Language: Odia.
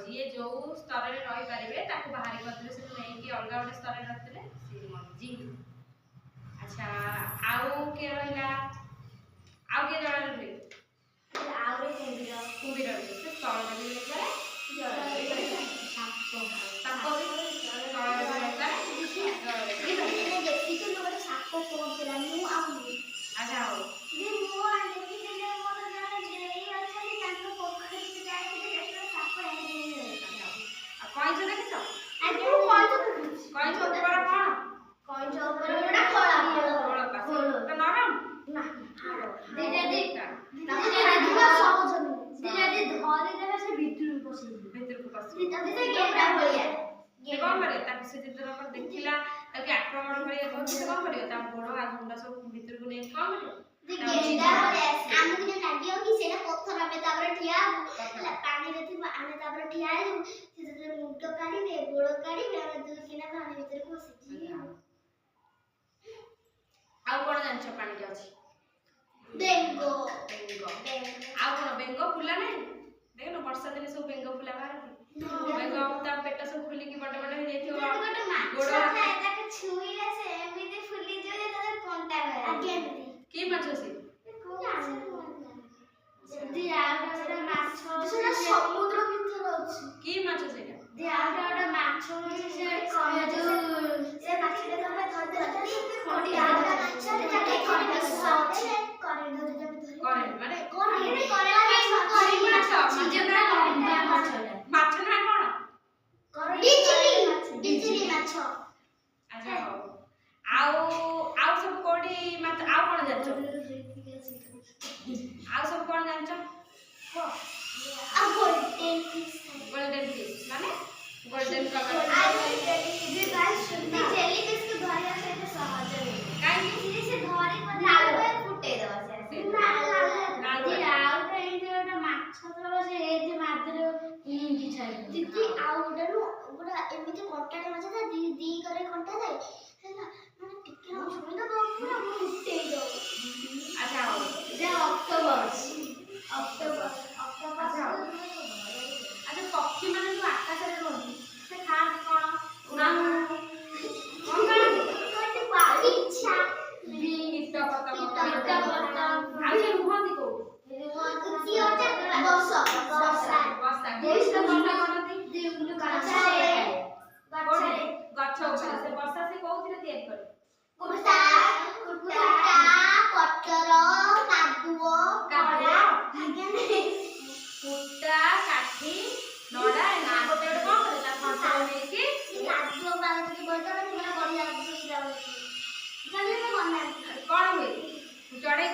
ଯିଏ ଯୋଉ ସ୍ତରରେ ରହି ପାରିବେ ତାକୁ ବାହାରି କରିଦେଲେ ସେ ନେଇକି ଅଲଗା ଗୋଟେ ସ୍ତରରେ ରଖିଦେଲେ ସିଏ ମରିଜି। ଆଚ୍ଛା ଆଉ କିଏ ରହିଲା? ଆଉ କିଏ ଜଳରେ ରୁହେ? ଆଉ କୁମ୍ଭୀର। କୁମ୍ଭୀର ରୁହେ ସେ ସ୍ଥଳରେ ବି ରହିପାରେ ଜଳରେ ବି ରହିପାରେ। ସାପ ବି ସ୍ଥଳରେ ବି ରହିପାରେ ଜଳରେ ବି ରହିପାରେ। ଦେଖିଥିଲୁ ଗୋଟେ ସାପ ପହଞ୍ଚିଲା ମୁଁ ଆଉ ଆଚ୍ଛା ହଉ ମୁଁ ଦେଖିଥିଲେ ମୋର ଜଣେ ଦେଇ ଅଛନ୍ତି ତାଙ୍କ ପୋଖରୀକୁ ଯାଇଥିଲି ଦେଖିଲେ ସାପ ଏମିତି ରହିଥିଲା। ଆଉ କଇଁଛ ଦେଖିଛ? ଆଜ୍ଞା ମୁଁ କଇଁଛ ଦେଖିଛି। କଇଁଛ ଉପରେ କଣ? କଇଁଛ ଉପରେ ଗୋଟେ ଖୋଳପା। ତ ନରମ ନା ହାଡ଼। ଦିଟା ସହଜ ନୁହେଁ। ଧରିଦେବେ ସେ ଭିତରକୁ ପଶିଯିବ। ଭିତରକୁ ପଶିବ। ଦିଟା ଗେଣ୍ଡା ଭଳିଆ। ସେ କଣ କରିବ? ତାକୁ ସେ ଯେତେବେଳେ ଦେଖିଲା ତାକୁ ଆକ୍ରମଣ କରିବା କହୁଛି ସେ କଣ କରିବ? ତା ଗୋଡ଼ ଆଉ ମୁଣ୍ଡ ସବୁ ଭିତରକୁ ନେଇକି କଣ କରିବ? ଗେଣ୍ଡା ଭଳିଆ ଆମକୁ ଯୋଉ ଲାଗିବ କି ସେଇଟା ପଥର ଆମେ ତାପରେ ଠିଆ ହବୁ ପାଣିରେ ଥିବ ଆମେ ତାପରେ ଠିଆ ହେଇଯିବୁ ସେ ଯେତେବେଳେ ମୁଣ୍ଡ କାଢିବେ ଗୋଡ଼ କାଢିବେ ଆମେ ଦୁଇକିନା ପାଣି ଭିତରକୁ ପଶିଯିବୁ। ଆଉ କଣ ଜାଣିଛ ପାଣିରେ ଅଛି? ବେଙ୍ଗ। ଆଉ କଣ ବେଙ୍ଗ ଫୁଲା ନାହିଁ? ଦେଖୁନ ବର୍ଷା ଦିନେ ସବୁ ବେଙ୍ଗ ଫୁଲା ବାହାରନ୍ତି। ବେଙ୍ଗ ତା ପେଟ ସବୁ ଖୋଲିକି ବଡ ବଡ ହେଇଯାଇଥିବ। ଗୋଡ଼ ତାକୁ ଛୁଇଁଲେ ସେ ଏମିତି ଫୁଲିଯିବ ଯେ ତାର କଣ୍ଟା ବାହାରିବ। ଆଜ୍ଞା କି ମାଛ ସେ? ସମୁଦ୍ର ଭିତରେ ଅଛି। କି ମାଛ ସେଇଟା? ଗୋଟେ ମାଛ ଅଛି ସେ ମାଛଟା ତମେ କରେଣ୍ଟ ମାନେ ମାଛ ନା କଣ? ବିଜୁଳି ମାଛ। ଆଚ୍ଛା ହଉ ଆଉ ସବୁ କୋଉଠି ମାଛ ଆଉ କଣ ଜାଣିଛ? ଆଉ ସବୁ କଣ ଜାଣିଛ? ଗୋଲ୍ଡେନ ଫିଶ ମାନେ ଗୋଲ୍ଡେନ କଲର ଜେଲି ଫିଶ କୁ ଧରିବା ସେଇଟା ସହଜ ନୁହେଁ। କାହିଁକି? ସେ ଧରି ଫୁଟେଇ ଦବା ସେ ମାଛ ଧର ସେ ଏମିତି ମାରିଦେଲେ ଇଁକି ଛାଡ଼ିବ। ଦିଦି ଆଉ ଗୋଟେ ଏମିତି କଣ୍ଟାଟେ ମାଛ ଥାଏ ଦି କରେ କଣ୍ଟା ଥାଏ ହେଲା ମାନେ ଟିକେ ଛୁଇଁଦବ ପୁରା ଫୁଟେଇ ଦବ। ଆଚ୍ଛା ହଉ ଅକ୍ଟୋପସ। ଆଚ୍ଛା ପକ୍ଷୀ ମାନେ ଯୋଉ ଆକାଶରେ ରୁହନ୍ତି ସେ ଖାଆନ୍ତି କଣ? ଆଉ ସେ ରୁହନ୍ତି କୋଉଠି? ଗଛ ଉପରେ ସେ ବସା ସେ କୋଉଥିରେ ତିଆରି କରେ? କୁଟା କାଠି ନଡା ଏମିତି ଗୋଟେ ଗୋଟେ କଣ କରେ ତା କଣ୍ଟାରେ ନେଇକି କଣ ହୁଏ? ଚଢେଇ